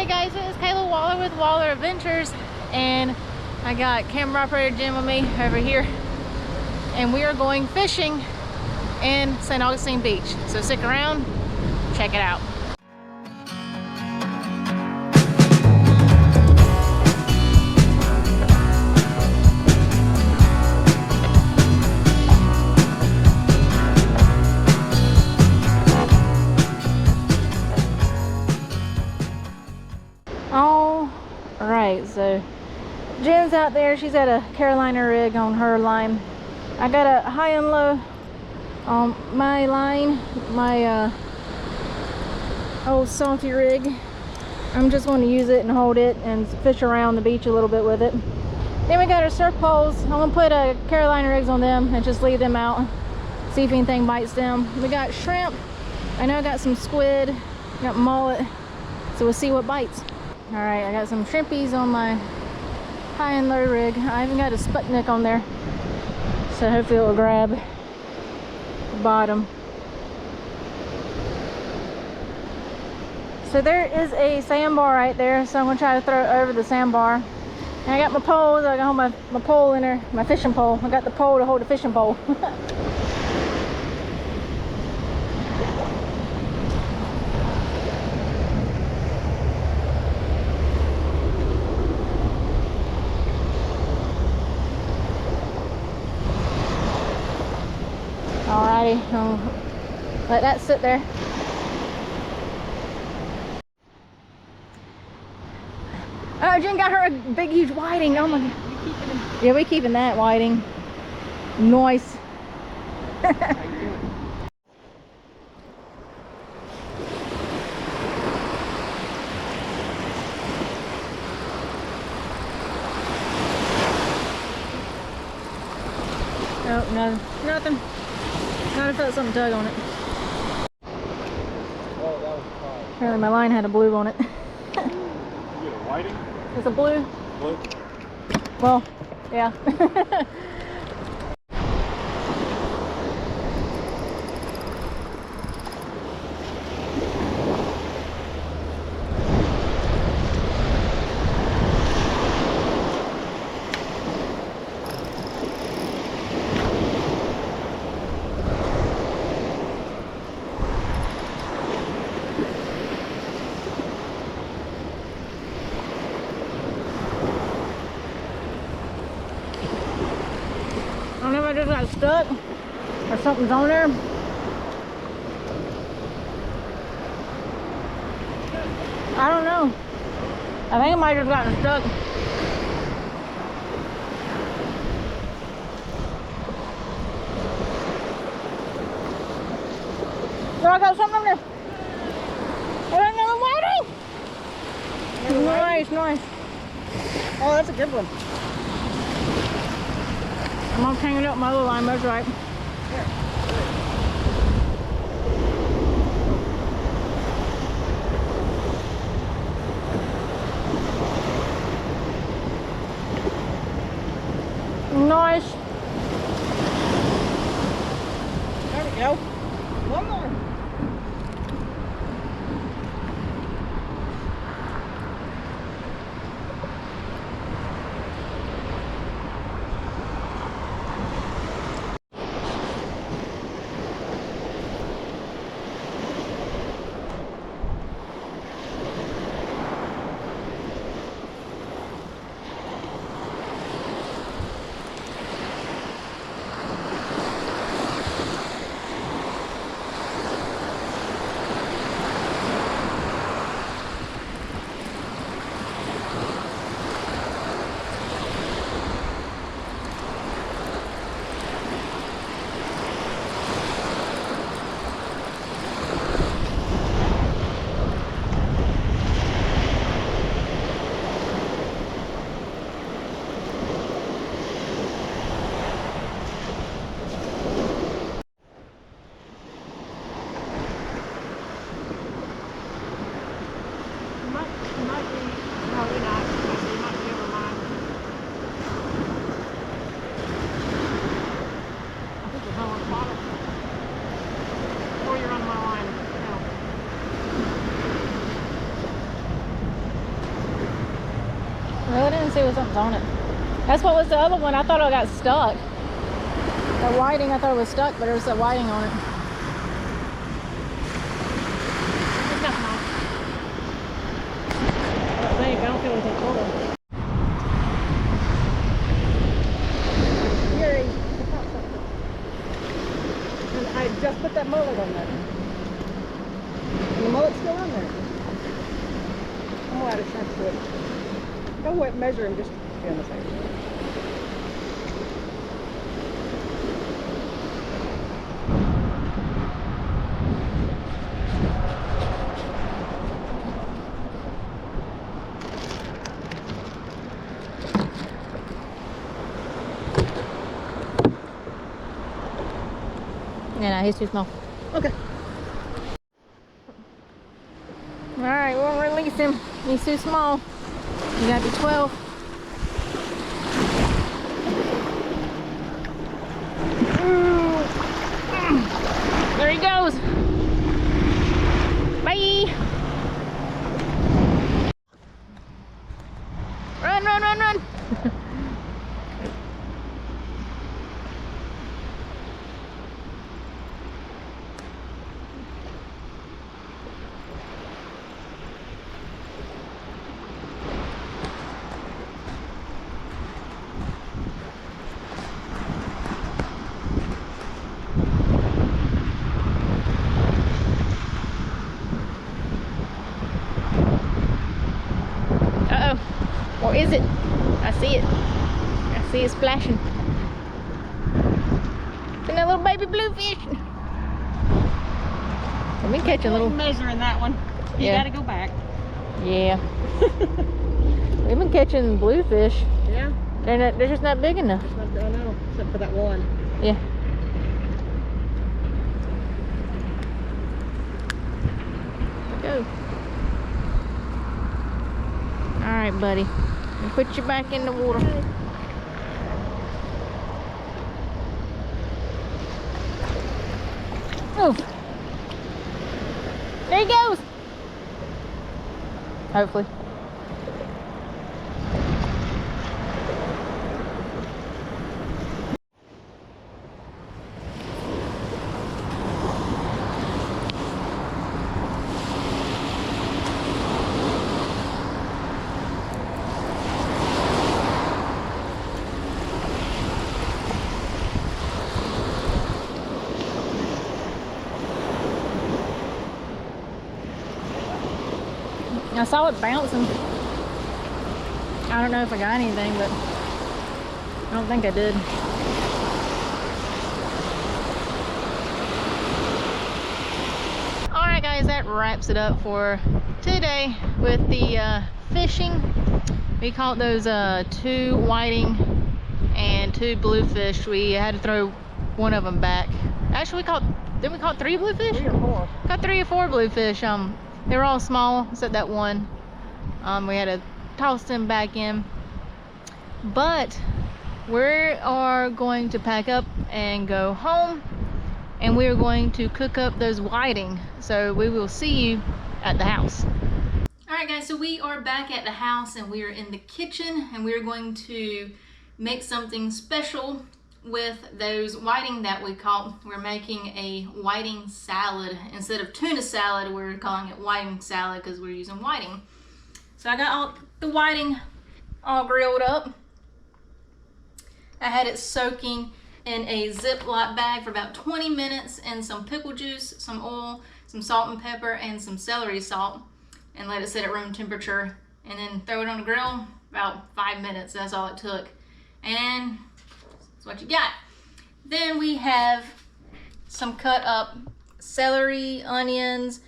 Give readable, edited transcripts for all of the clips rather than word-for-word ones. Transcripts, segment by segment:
guys, it is Kayla Waller with Waller Adventures, and I got camera operator Jim with me over here, and we are going fishing in St. Augustine Beach. So stick around, check it out. Alright, so Jen's out there. She's got a Carolina rig on her line. I got a high and low on my line, my old salty rig. I'm just going to use it and hold it and fish around the beach a little bit with it. Then we got our surf poles. I'm going to put Carolina rigs on them and just leave them out, see if anything bites them. We got shrimp. I know I got some squid, got mullet, so we'll see what bites. Alright, I got some shrimpies on my high and low rig. I even got a Sputnik on there, so hopefully it will grab the bottom. So there is a sandbar right there, so I'm going to try to throw it over the sandbar. And I got my poles. I got hold my pole in there, my fishing pole. I got the pole to hold the fishing pole. Alrighty, I'll let that sit there. Oh, Jen got her a big, huge whiting. Oh my god. Yeah, we keeping that whiting. Nice. Oh, no, nothing. Thought I felt something tug on it. Oh, that was fine. Apparently my line had a blue on it. You get a whiting? It's a blue. Blue? Well, yeah. I don't know if I just got stuck or something's on there. I don't know. I think it might have just gotten stuck. No, I got something on there. I got another whiting. Nice, nice. Oh, that's a good one. I'm gonna hang it up my other line, that's right. Nice. There we go. One more. see what something's on it. That's what was the other one. I thought it got stuck. The whiting, I thought it was stuck, but there was a whiting on it. There's nothing on it. I don't feel anything cold. I just put that mullet on there. And the mullet's still on there. I'm gonna add a shrimp to it. Go wet measure him just on the side. Yeah, no, he's too small. Okay. Alright, we'll release him. He's too small. You gotta be 12. There he goes. Bye. Run, run, run, run. Or is it? I see it. I see it splashing. It's a little baby bluefish. We've been catching little. Measuring that one. You Yeah. gotta go back. Yeah. We've been catching bluefish. Yeah. They're just not big enough. I know, except for that one. Yeah. Go. All right, buddy. And put you back in the water. Oh. There he goes. Hopefully. I saw it bouncing. I don't know if I got anything, but I don't think I did. Alright guys, that wraps it up for today with the fishing. We caught those 2 whiting and 2 bluefish. We had to throw one of them back. Actually, didn't we caught 3 bluefish? 3 or 4. Got 3 or 4 bluefish. They were all small except that one. We had to toss them back in. But we are going to pack up and go home, and we are going to cook up those whiting. So we will see you at the house. Alright guys, so we are back at the house and we are in the kitchen, and we are going to make something special with those whiting that we caught. We're making a whiting salad. Instead of tuna salad, we're calling it whiting salad because we're using whiting. So I got all the whiting all grilled up. I had it soaking in a Ziploc bag for about 20 minutes in some pickle juice, some oil, some salt and pepper, and some celery salt, and let it sit at room temperature, and then throw it on the grill about 5 minutes. That's all it took. And that's what you got. Then we have some cut up celery, onions,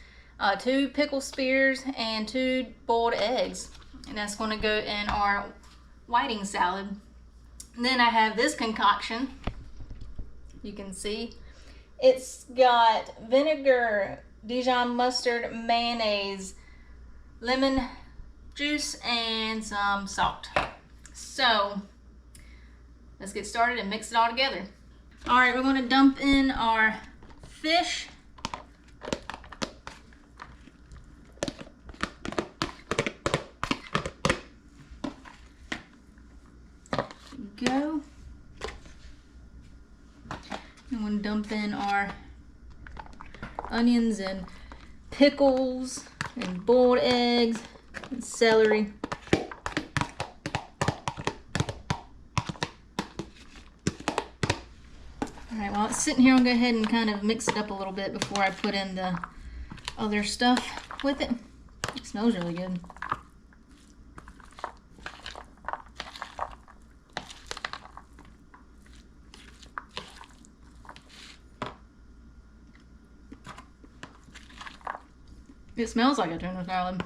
2 pickle spears, and 2 boiled eggs. And that's going to go in our whiting salad. And then I have this concoction. You can see. It's got vinegar, Dijon mustard, mayonnaise, lemon juice, and some salt. So let's get started and mix it all together. All right, we're going to dump in our fish. go. I'm gonna dump in our onions and pickles and boiled eggs and celery. Alright, while it's sitting here, I'll go ahead and kind of mix it up a little bit before I put in the other stuff with it. It smells really good. It smells like a tuna salad.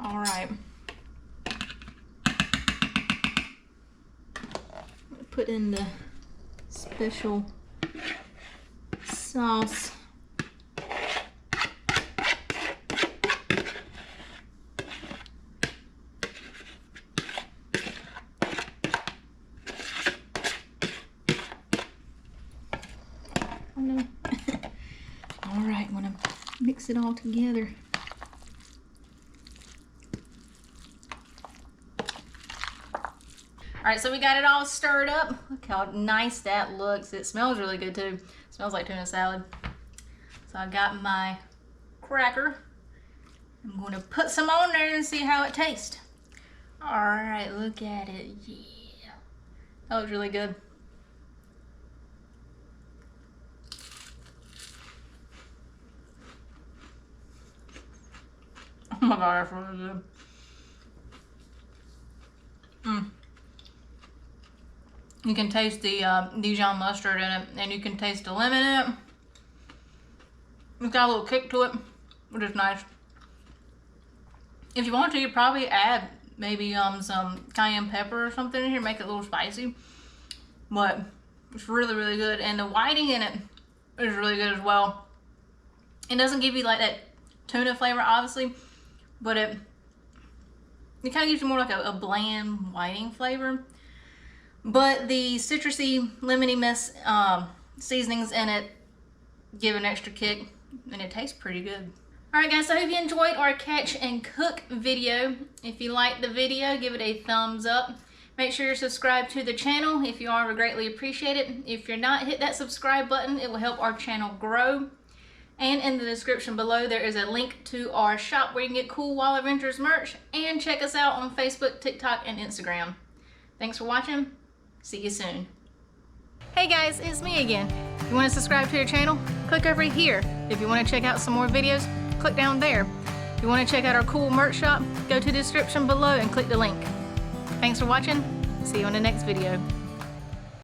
All right. Put in the special sauce. All right, I'm gonna mix it all together. All right, so we got it all stirred up. Look how nice that looks. It smells really good too. It smells like tuna salad. So I got my cracker. I'm gonna put some on there and see how it tastes. All right, look at it, yeah. That looks really good. Oh my god, that's really good. You can taste the Dijon mustard in it, and you can taste the lemon in it. It's got a little kick to it, which is nice. If you want to, you probably add maybe some cayenne pepper or something in here, make it a little spicy. But it's really, really good, and the whiting in it is really good as well. It doesn't give you like that tuna flavor, obviously, but it kind of gives you more like a bland whiting flavor. But the citrusy, lemony seasonings in it give an extra kick, and it tastes pretty good. Alright guys, so I hope you enjoyed our catch and cook video. If you liked the video, give it a thumbs up. Make sure you're subscribed to the channel. If you are, we greatly appreciate it. If you're not, hit that subscribe button. It will help our channel grow. And in the description below, there is a link to our shop where you can get cool Wild Adventures merch, and check us out on Facebook, TikTok, and Instagram. Thanks for watching. See you soon. Hey guys, it's me again. If you want to subscribe to your channel, click over here. If you want to check out some more videos, click down there. If you want to check out our cool merch shop, go to the description below and click the link. Thanks for watching. See you on the next video.